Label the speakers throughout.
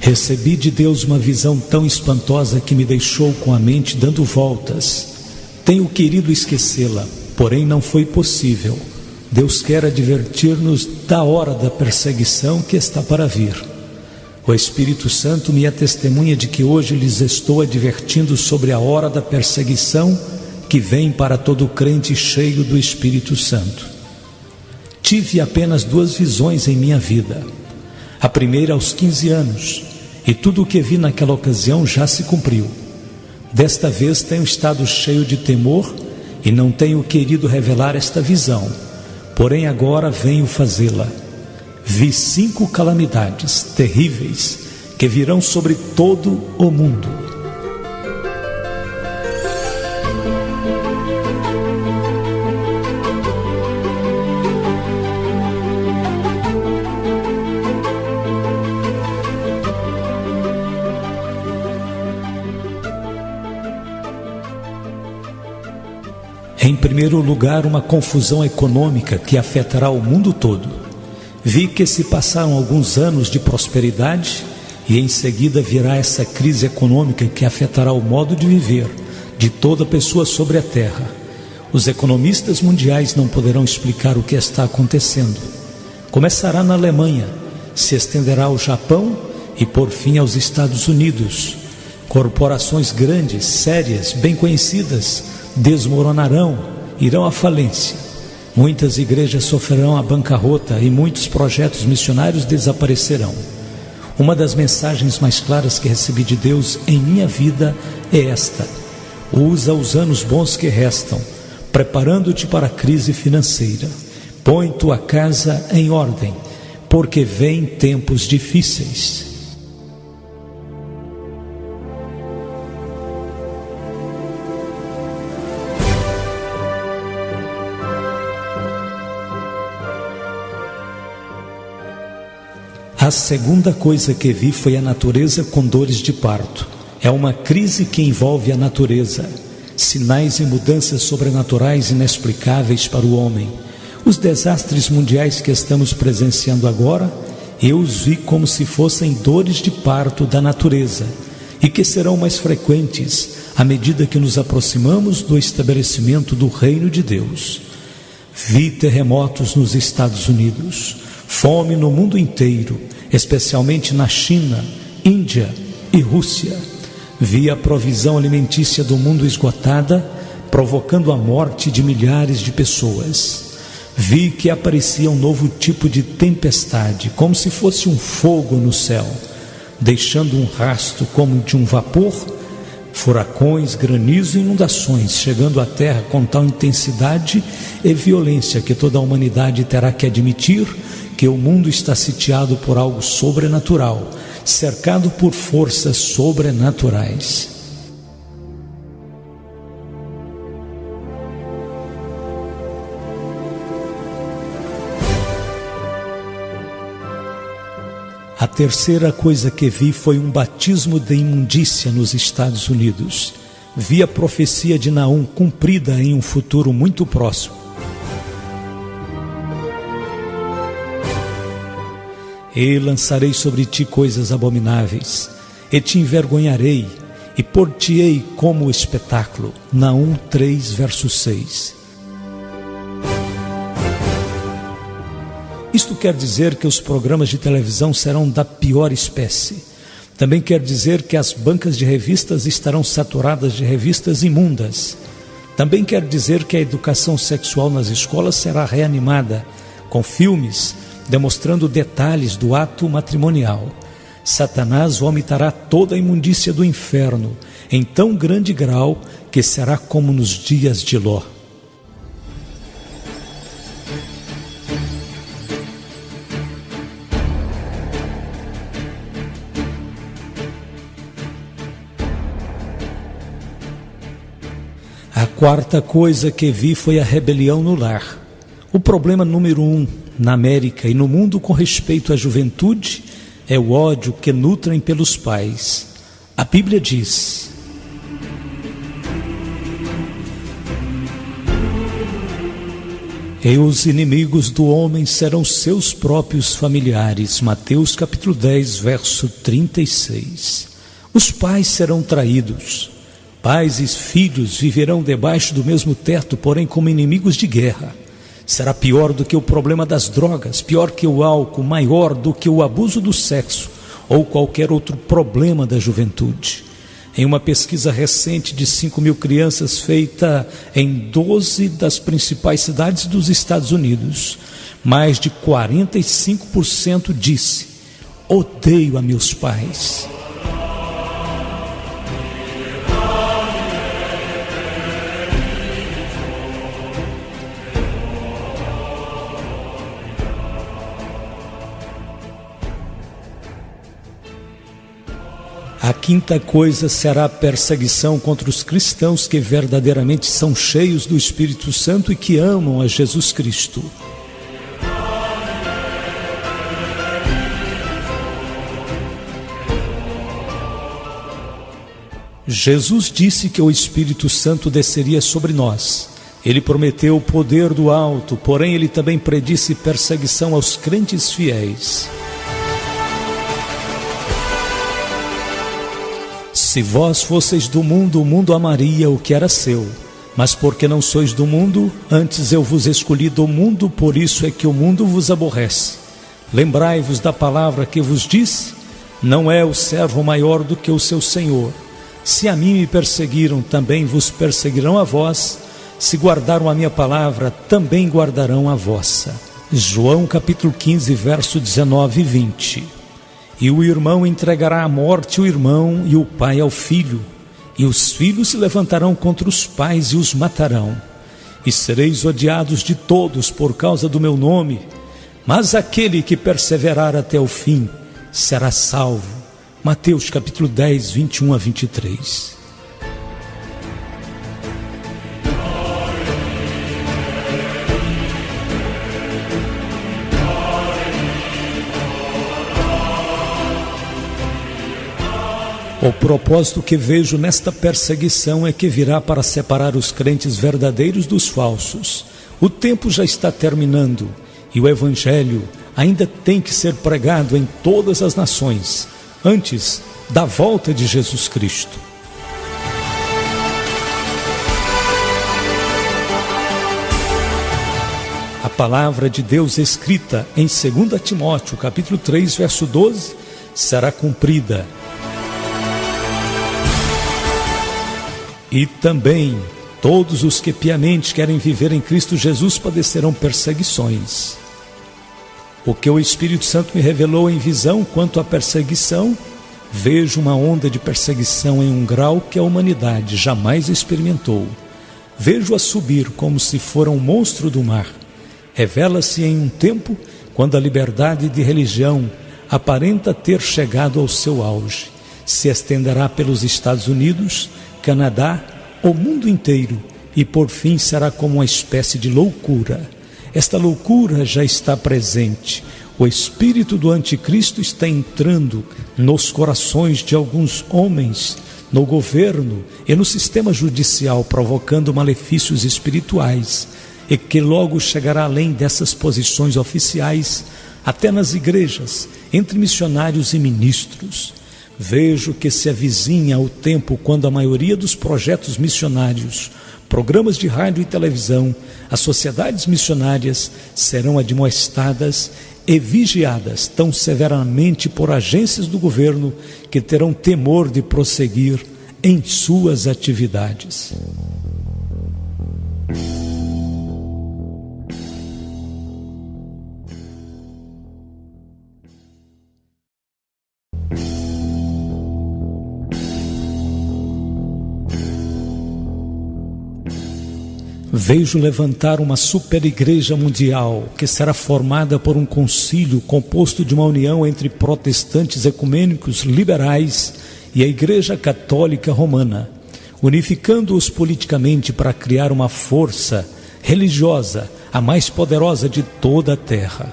Speaker 1: Recebi de Deus uma visão tão espantosa que me deixou com a mente dando voltas. Tenho querido esquecê-la, porém não foi possível. Deus quer advertir-nos da hora da perseguição que está para vir. O Espírito Santo me é testemunha de que hoje lhes estou advertindo sobre a hora da perseguição que vem para todo crente cheio do Espírito Santo. Tive apenas 2 visões em minha vida. A primeira aos 15 anos, e tudo o que vi naquela ocasião já se cumpriu. Desta vez tenho estado cheio de temor e não tenho querido revelar esta visão, porém agora venho fazê-la. Vi 5 calamidades terríveis que virão sobre todo o mundo. Em primeiro lugar, uma confusão econômica que afetará o mundo todo. Vi que se passaram alguns anos de prosperidade e em seguida virá essa crise econômica que afetará o modo de viver de toda pessoa sobre a terra. Os economistas mundiais não poderão explicar o que está acontecendo. Começará na Alemanha, se estenderá ao Japão e por fim aos Estados Unidos. Corporações grandes, sérias, bem conhecidas, desmoronarão, irão à falência. Muitas igrejas sofrerão a bancarrota e muitos projetos missionários desaparecerão. Uma das mensagens mais claras que recebi de Deus em minha vida é esta: usa os anos bons que restam, preparando-te para a crise financeira. Põe tua casa em ordem, porque vêm tempos difíceis. A segunda coisa que vi foi a natureza com dores de parto. É uma crise que envolve a natureza. Sinais e mudanças sobrenaturais inexplicáveis para o homem. Os desastres mundiais que estamos presenciando agora, eu os vi como se fossem dores de parto da natureza e que serão mais frequentes à medida que nos aproximamos do estabelecimento do reino de Deus. Vi terremotos nos Estados Unidos, fome no mundo inteiro, especialmente na China, Índia e Rússia. Vi a provisão alimentícia do mundo esgotada, provocando a morte de milhares de pessoas. Vi que aparecia um novo tipo de tempestade, como se fosse um fogo no céu, deixando um rastro como de um vapor, furacões, granizo e inundações, chegando à terra com tal intensidade e violência que toda a humanidade terá que admitir que o mundo está sitiado por algo sobrenatural, cercado por forças sobrenaturais. A terceira coisa que vi foi um batismo de imundícia nos Estados Unidos. Vi a profecia de Naum cumprida em um futuro muito próximo. E lançarei sobre ti coisas abomináveis, e te envergonharei, e pôr-te-ei como espetáculo. Naum 3, verso 6. Isto quer dizer que os programas de televisão serão da pior espécie. Também quer dizer que as bancas de revistas estarão saturadas de revistas imundas. Também quer dizer que a educação sexual nas escolas será reanimada, com filmes demonstrando detalhes do ato matrimonial. Satanás vomitará toda a imundícia do inferno em tão grande grau que será como nos dias de Ló. A quarta coisa que vi foi a rebelião no lar. O problema número 1 na América e no mundo com respeito à juventude é o ódio que nutrem pelos pais. A Bíblia diz: E os inimigos do homem serão seus próprios familiares. Mateus capítulo 10, verso 36. Os pais serão traídos. Pais e filhos viverão debaixo do mesmo teto, porém como inimigos de guerra. Será pior do que o problema das drogas, pior que o álcool, maior do que o abuso do sexo ou qualquer outro problema da juventude. Em uma pesquisa recente de 5.000 crianças feita em 12 das principais cidades dos Estados Unidos, mais de 45% disse: odeio a meus pais. A quinta coisa será a perseguição contra os cristãos que verdadeiramente são cheios do Espírito Santo e que amam a Jesus Cristo. Jesus disse que o Espírito Santo desceria sobre nós. Ele prometeu o poder do alto, porém ele também predisse perseguição aos crentes fiéis. Se vós fosseis do mundo, o mundo amaria o que era seu. Mas porque não sois do mundo, antes eu vos escolhi do mundo, por isso é que o mundo vos aborrece. Lembrai-vos da palavra que vos disse: não é o servo maior do que o seu senhor. Se a mim me perseguiram, também vos perseguirão a vós. Se guardaram a minha palavra, também guardarão a vossa. João capítulo 15, verso 19 e 20. E o irmão entregará à morte o irmão e o pai ao filho, e os filhos se levantarão contra os pais e os matarão. E sereis odiados de todos por causa do meu nome, mas aquele que perseverar até o fim será salvo. Mateus capítulo 10, 21 a 23. O propósito que vejo nesta perseguição é que virá para separar os crentes verdadeiros dos falsos. O tempo já está terminando e o Evangelho ainda tem que ser pregado em todas as nações, antes da volta de Jesus Cristo. A palavra de Deus escrita em 2 Timóteo, capítulo 3, verso 12, será cumprida. E também todos os que piamente querem viver em Cristo Jesus padecerão perseguições. O que o Espírito Santo me revelou em visão quanto à perseguição, vejo uma onda de perseguição em um grau que a humanidade jamais experimentou. Vejo-a subir como se fora um monstro do mar. Revela-se em um tempo quando a liberdade de religião aparenta ter chegado ao seu auge. Se estenderá pelos Estados Unidos, Canadá, o mundo inteiro, e por fim será como uma espécie de loucura. Esta loucura já está presente. O espírito do anticristo está entrando nos corações de alguns homens, no governo e no sistema judicial, provocando malefícios espirituais, e que logo chegará além dessas posições oficiais, até nas igrejas, entre missionários e ministros. Vejo que se avizinha o tempo quando a maioria dos projetos missionários, programas de rádio e televisão, as sociedades missionárias serão admoestadas e vigiadas tão severamente por agências do governo que terão temor de prosseguir em suas atividades. Vejo levantar uma superigreja mundial que será formada por um concílio composto de uma união entre protestantes ecumênicos liberais e a Igreja Católica Romana, unificando-os politicamente para criar uma força religiosa, a mais poderosa de toda a terra.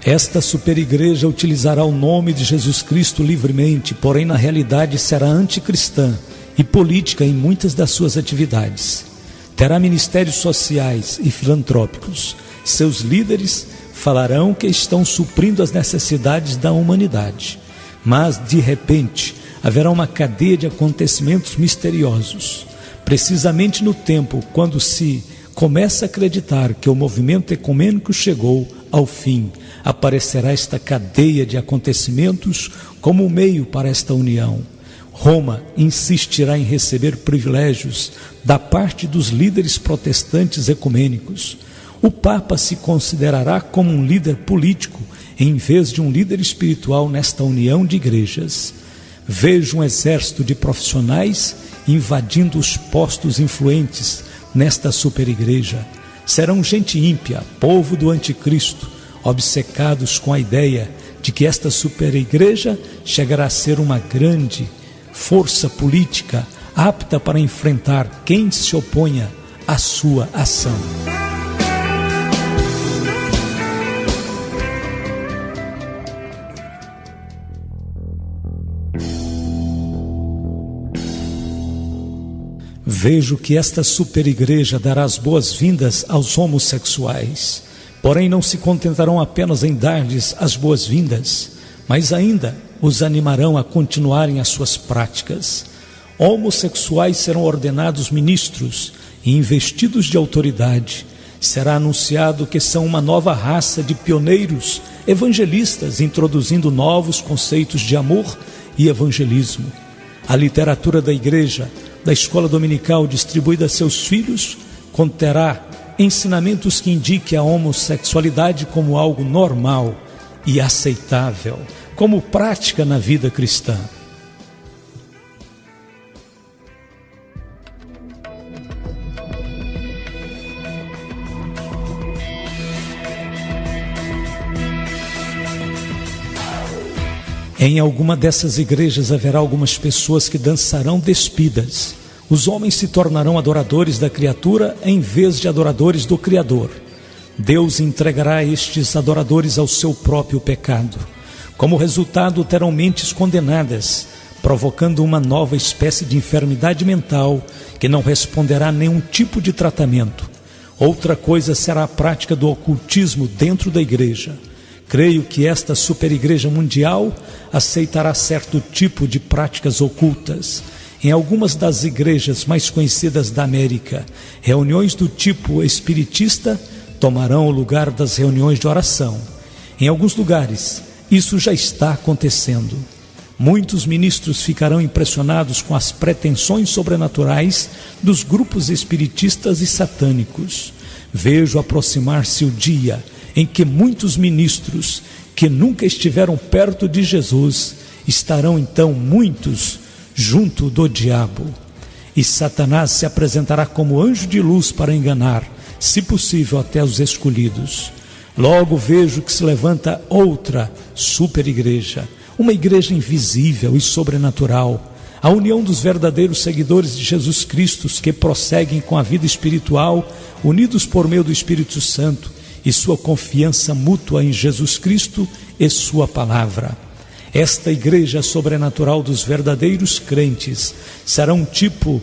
Speaker 1: Esta superigreja utilizará o nome de Jesus Cristo livremente, porém na realidade será anticristã e política em muitas das suas atividades. Terá ministérios sociais e filantrópicos, Seus líderes falarão que estão suprindo as necessidades da humanidade, mas de repente haverá uma cadeia de acontecimentos misteriosos. Precisamente no tempo quando se começa a acreditar que o movimento ecumênico chegou ao fim, aparecerá esta cadeia de acontecimentos como meio para esta união. Roma insistirá em receber privilégios da parte dos líderes protestantes ecumênicos. O Papa se considerará como um líder político em vez de um líder espiritual nesta união de igrejas. Vejo um exército de profissionais invadindo os postos influentes nesta superigreja. Serão gente ímpia, povo do anticristo, obcecados com a ideia de que esta superigreja chegará a ser uma grande força política apta para enfrentar quem se oponha à sua ação. Vejo que esta superigreja dará as boas-vindas aos homossexuais, porém não se contentarão apenas em dar-lhes as boas-vindas, mas ainda os animarão a continuarem as suas práticas. Homossexuais serão ordenados ministros e investidos de autoridade. Será anunciado que são uma nova raça de pioneiros evangelistas, introduzindo novos conceitos de amor e evangelismo. A literatura da igreja, da escola dominical distribuída a seus filhos, conterá ensinamentos que indiquem a homossexualidade como algo normal e aceitável, como prática na vida cristã. Em alguma dessas igrejas haverá algumas pessoas que dançarão despidas. Os homens se tornarão adoradores da criatura em vez de adoradores do Criador. Deus entregará estes adoradores ao seu próprio pecado. Como resultado, terão mentes condenadas, provocando uma nova espécie de enfermidade mental que não responderá a nenhum tipo de tratamento. Outra coisa será a prática do ocultismo dentro da igreja. Creio que esta superigreja mundial aceitará certo tipo de práticas ocultas. Em algumas das igrejas mais conhecidas da América, reuniões do tipo espiritista tomarão o lugar das reuniões de oração. Em alguns lugares, isso já está acontecendo. Muitos ministros ficarão impressionados com as pretensões sobrenaturais dos grupos espiritistas e satânicos. Vejo aproximar-se o dia em que muitos ministros que nunca estiveram perto de Jesus estarão então muitos junto do diabo. E Satanás se apresentará como anjo de luz para enganar, se possível, até os escolhidos. Logo vejo que se levanta outra superigreja, uma igreja invisível e sobrenatural, a união dos verdadeiros seguidores de Jesus Cristo que prosseguem com a vida espiritual, unidos por meio do Espírito Santo e sua confiança mútua em Jesus Cristo e sua palavra. Esta igreja sobrenatural dos verdadeiros crentes será um tipo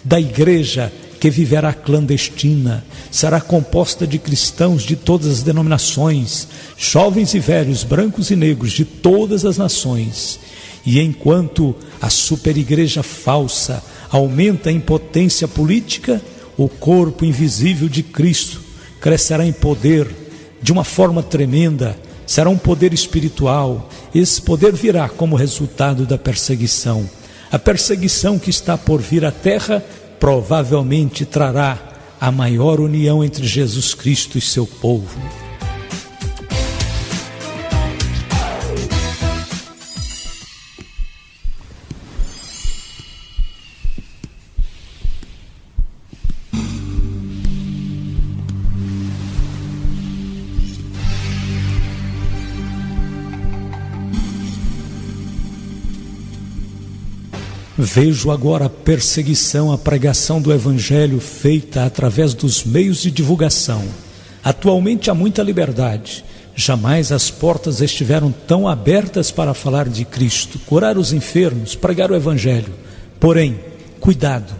Speaker 1: da igreja que viverá clandestina, será composta de cristãos de todas as denominações, jovens e velhos, brancos e negros de todas as nações. E enquanto a superigreja falsa aumenta em potência política, o corpo invisível de Cristo crescerá em poder de uma forma tremenda, será um poder espiritual. Esse poder virá como resultado da perseguição. A perseguição que está por vir à terra provavelmente trará a maior união entre Jesus Cristo e seu povo. Vejo agora a perseguição à pregação do Evangelho feita através dos meios de divulgação. Atualmente há muita liberdade. Jamais as portas estiveram tão abertas para falar de Cristo, curar os enfermos, pregar o Evangelho. Porém, cuidado,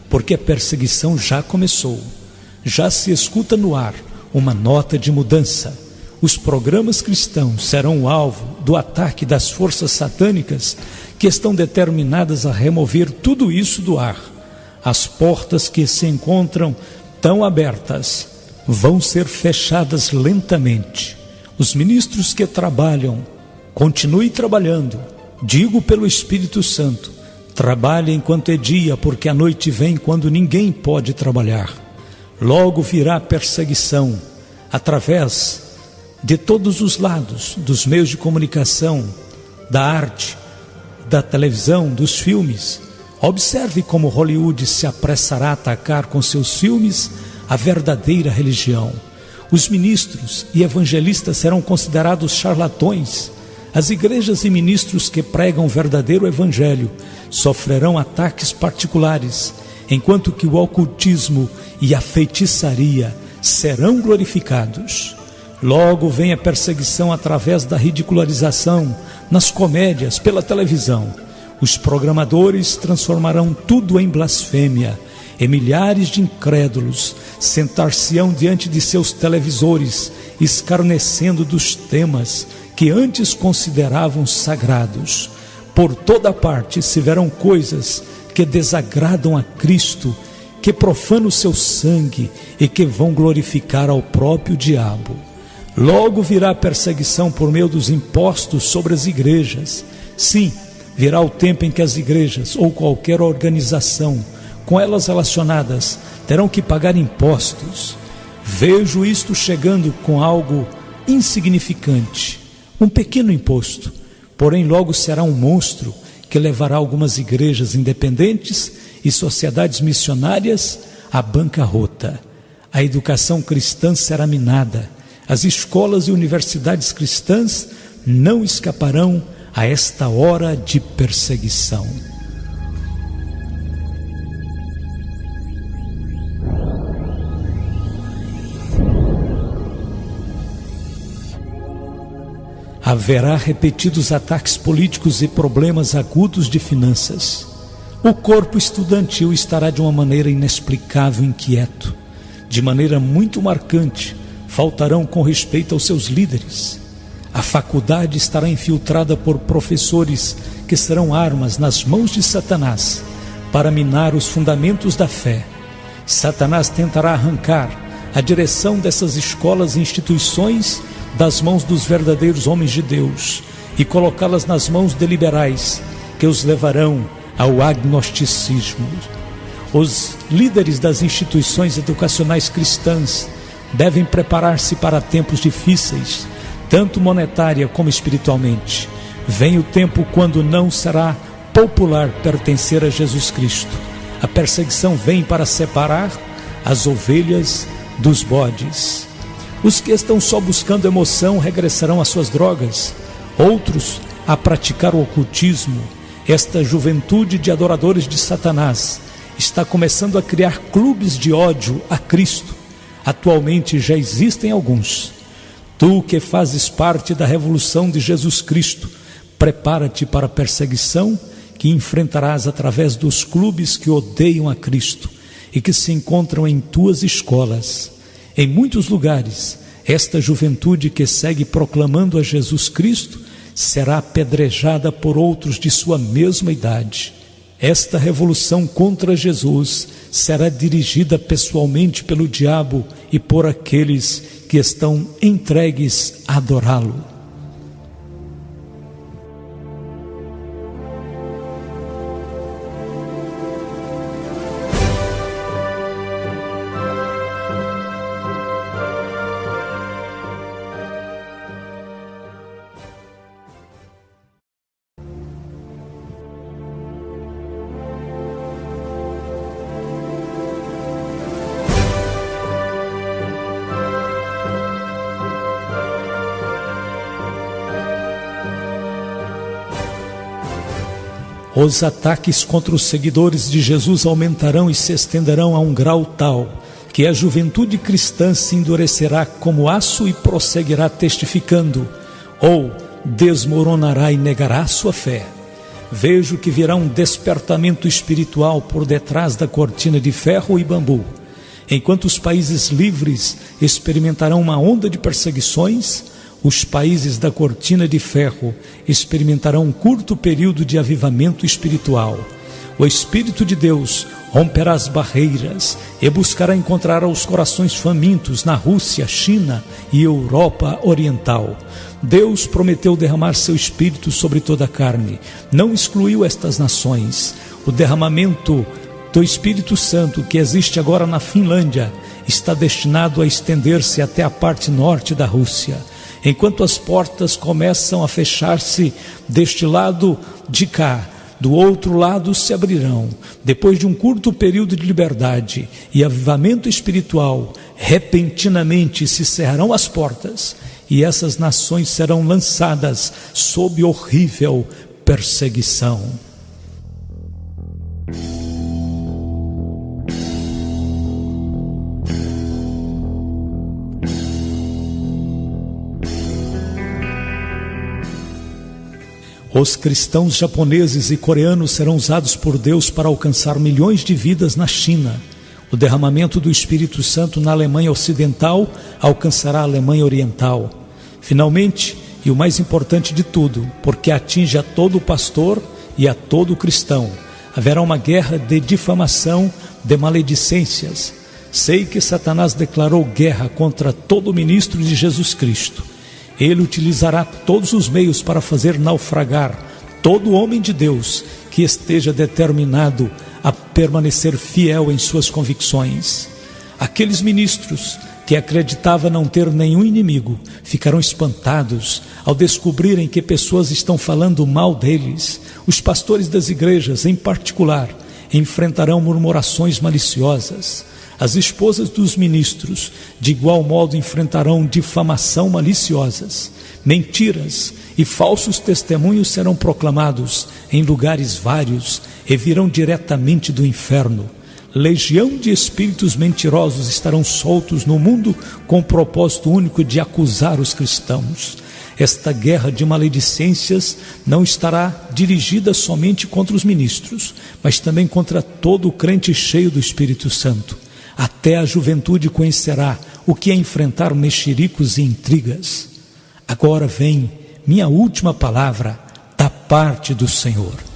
Speaker 1: porque a perseguição já começou. Já se escuta no ar uma nota de mudança. Os programas cristãos serão o alvo do ataque das forças satânicas que estão determinadas a remover tudo isso do ar. As portas que se encontram tão abertas vão ser fechadas lentamente. Os ministros que trabalham, continue trabalhando, digo pelo Espírito Santo, trabalhe enquanto é dia, porque a noite vem quando ninguém pode trabalhar. Logo virá perseguição, através de todos os lados, dos meios de comunicação, da arte, da televisão, dos filmes. Observe como Hollywood se apressará a atacar com seus filmes a verdadeira religião. Os ministros e evangelistas serão considerados charlatões. As igrejas e ministros que pregam o verdadeiro evangelho sofrerão ataques particulares, enquanto que o ocultismo e a feitiçaria serão glorificados. Logo vem a perseguição através da ridicularização nas comédias, pela televisão. Os programadores transformarão tudo em blasfêmia, e milhares de incrédulos sentar-se-ão diante de seus televisores, escarnecendo dos temas que antes consideravam sagrados. Por toda parte se verão coisas que desagradam a Cristo, que profanam o seu sangue e que vão glorificar ao próprio diabo. Logo virá a perseguição por meio dos impostos sobre as igrejas. Sim, virá o tempo em que as igrejas ou qualquer organização com elas relacionadas terão que pagar impostos. Vejo isto chegando com algo insignificante, um pequeno imposto, porém logo será um monstro que levará algumas igrejas independentes e sociedades missionárias à bancarrota. A educação cristã será minada. As escolas e universidades cristãs não escaparão a esta hora de perseguição. Haverá repetidos ataques políticos e problemas agudos de finanças. O corpo estudantil estará de uma maneira inexplicável inquieto. De maneira muito marcante, faltarão com respeito aos seus líderes. A faculdade estará infiltrada por professores que serão armas nas mãos de Satanás para minar os fundamentos da fé. Satanás tentará arrancar a direção dessas escolas e instituições das mãos dos verdadeiros homens de Deus e colocá-las nas mãos de liberais que os levarão ao agnosticismo. Os líderes das instituições educacionais cristãs devem preparar-se para tempos difíceis, tanto monetária como espiritualmente. Vem o tempo quando não será popular pertencer a Jesus Cristo. A perseguição vem para separar as ovelhas dos bodes. Os que estão só buscando emoção regressarão às suas drogas, outros a praticar o ocultismo. Esta juventude de adoradores de Satanás está começando a criar clubes de ódio a Cristo. Atualmente já existem alguns. Tu que fazes parte da revolução de Jesus Cristo, prepara-te para a perseguição que enfrentarás através dos clubes que odeiam a Cristo e que se encontram em tuas escolas. Em muitos lugares, esta juventude que segue proclamando a Jesus Cristo será apedrejada por outros de sua mesma idade. Esta revolução contra Jesus será dirigida pessoalmente pelo diabo e por aqueles que estão entregues a adorá-lo. Os ataques contra os seguidores de Jesus aumentarão e se estenderão a um grau tal que a juventude cristã se endurecerá como aço e prosseguirá testificando, ou desmoronará e negará sua fé. Vejo que virá um despertamento espiritual por detrás da cortina de ferro e bambu. Enquanto os países livres experimentarão uma onda de perseguições, os países da cortina de ferro experimentarão um curto período de avivamento espiritual. O Espírito de Deus romperá as barreiras e buscará encontrar os corações famintos na Rússia, China e Europa Oriental. Deus prometeu derramar seu Espírito sobre toda a carne. Não excluiu estas nações. O derramamento do Espírito Santo que existe agora na Finlândia está destinado a estender-se até a parte norte da Rússia. Enquanto as portas começam a fechar-se deste lado de cá, do outro lado se abrirão. Depois de um curto período de liberdade e avivamento espiritual, repentinamente se cerrarão as portas e essas nações serão lançadas sob horrível perseguição. Os cristãos japoneses e coreanos serão usados por Deus para alcançar milhões de vidas na China. O derramamento do Espírito Santo na Alemanha Ocidental alcançará a Alemanha Oriental. Finalmente, e o mais importante de tudo, porque atinge a todo pastor e a todo cristão, haverá uma guerra de difamação, de maledicências. Sei que Satanás declarou guerra contra todo ministro de Jesus Cristo. Ele utilizará todos os meios para fazer naufragar todo homem de Deus que esteja determinado a permanecer fiel em suas convicções. Aqueles ministros que acreditavam não ter nenhum inimigo ficarão espantados ao descobrirem que pessoas estão falando mal deles. Os pastores das igrejas, em particular, enfrentarão murmurações maliciosas. As esposas dos ministros, de igual modo, enfrentarão difamação maliciosas. Mentiras e falsos testemunhos serão proclamados em lugares vários e virão diretamente do inferno. Legião de espíritos mentirosos estarão soltos no mundo com o propósito único de acusar os cristãos. Esta guerra de maledicências não estará dirigida somente contra os ministros, mas também contra todo o crente cheio do Espírito Santo. Até a juventude conhecerá o que é enfrentar mexericos e intrigas. Agora vem minha última palavra da parte do Senhor.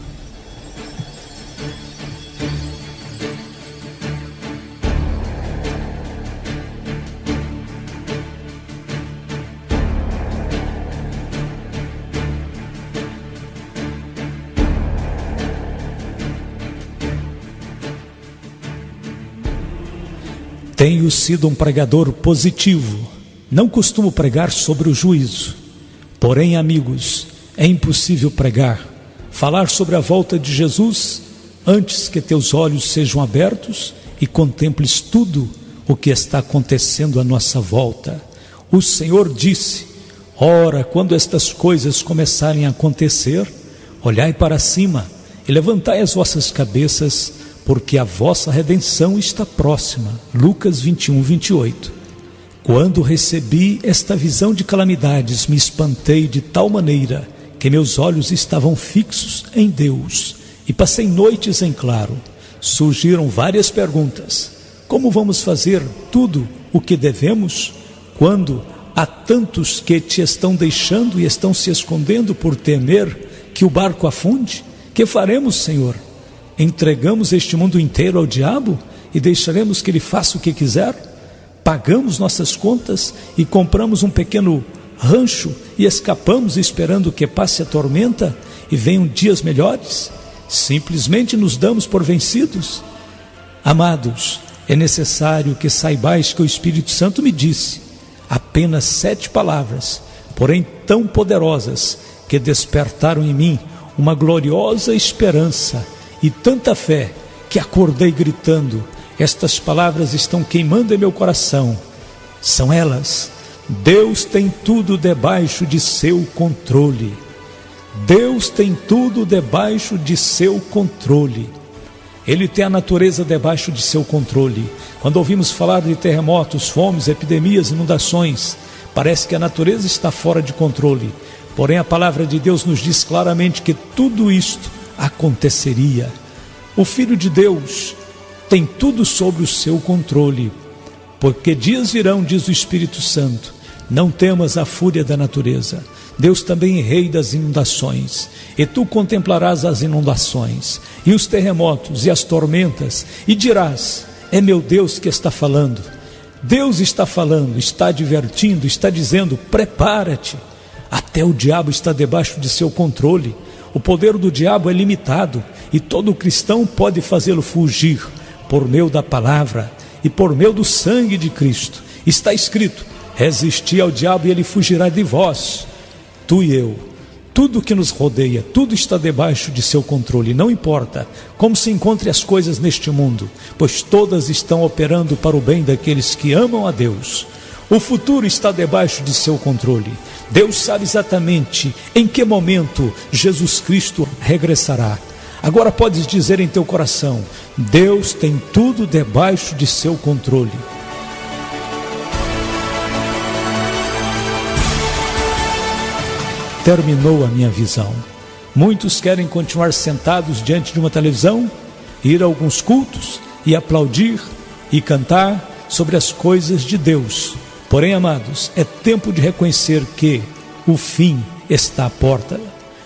Speaker 1: Tenho sido um pregador positivo, não costumo pregar sobre o juízo. Porém, amigos, é impossível pregar, falar sobre a volta de Jesus antes que teus olhos sejam abertos e contemples tudo o que está acontecendo à nossa volta. O Senhor disse: ora, quando estas coisas começarem a acontecer, olhai para cima e levantai as vossas cabeças, porque a vossa redenção está próxima. Lucas 21, 28. Quando recebi esta visão de calamidades, me espantei de tal maneira que meus olhos estavam fixos em Deus e passei noites em claro. Surgiram várias perguntas. Como vamos fazer tudo o que devemos quando há tantos que te estão deixando e estão se escondendo por temer que o barco afunde? Que faremos, Senhor? Entregamos este mundo inteiro ao diabo e deixaremos que ele faça o que quiser? Pagamos nossas contas e compramos um pequeno rancho e escapamos esperando que passe a tormenta e venham dias melhores? Simplesmente nos damos por vencidos? Amados, é necessário que saibais que o Espírito Santo me disse apenas 7 palavras, porém tão poderosas que despertaram em mim uma gloriosa esperança e tanta fé que acordei gritando. Estas palavras estão queimando em meu coração. São elas: Deus tem tudo debaixo de seu controle. Deus tem tudo debaixo de seu controle. Ele tem a natureza debaixo de seu controle. Quando ouvimos falar de terremotos, fomes, epidemias, inundações, parece que a natureza está fora de controle. Porém, a palavra de Deus nos diz claramente que tudo isto aconteceria. O Filho de Deus tem tudo sob o seu controle. Porque dias virão, diz o Espírito Santo, não temas a fúria da natureza. Deus também é rei das inundações, e tu contemplarás as inundações, e os terremotos, e as tormentas, e dirás, é meu Deus que está falando. Deus está falando, está advertindo, está dizendo, prepara-te. Até o diabo está debaixo de seu controle. O poder do diabo é limitado, e todo cristão pode fazê-lo fugir, por meio da palavra, e por meio do sangue de Cristo. Está escrito, resisti ao diabo e ele fugirá de vós. Tu e eu, tudo que nos rodeia, tudo está debaixo de seu controle. Não importa como se encontrem as coisas neste mundo, pois todas estão operando para o bem daqueles que amam a Deus. O futuro está debaixo de seu controle. Deus sabe exatamente em que momento Jesus Cristo regressará. Agora podes dizer em teu coração, Deus tem tudo debaixo de seu controle. Terminou a minha visão. Muitos querem continuar sentados diante de uma televisão, ir a alguns cultos e aplaudir e cantar sobre as coisas de Deus. Porém, amados, é tempo de reconhecer que o fim está à porta.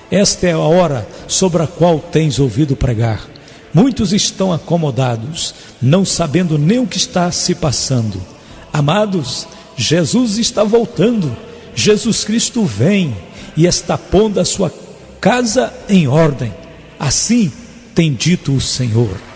Speaker 1: Esta é a hora sobre a qual tens ouvido pregar. Muitos estão acomodados, não sabendo nem o que está se passando. Amados, Jesus está voltando. Jesus Cristo vem e está pondo a sua casa em ordem. Assim tem dito o Senhor.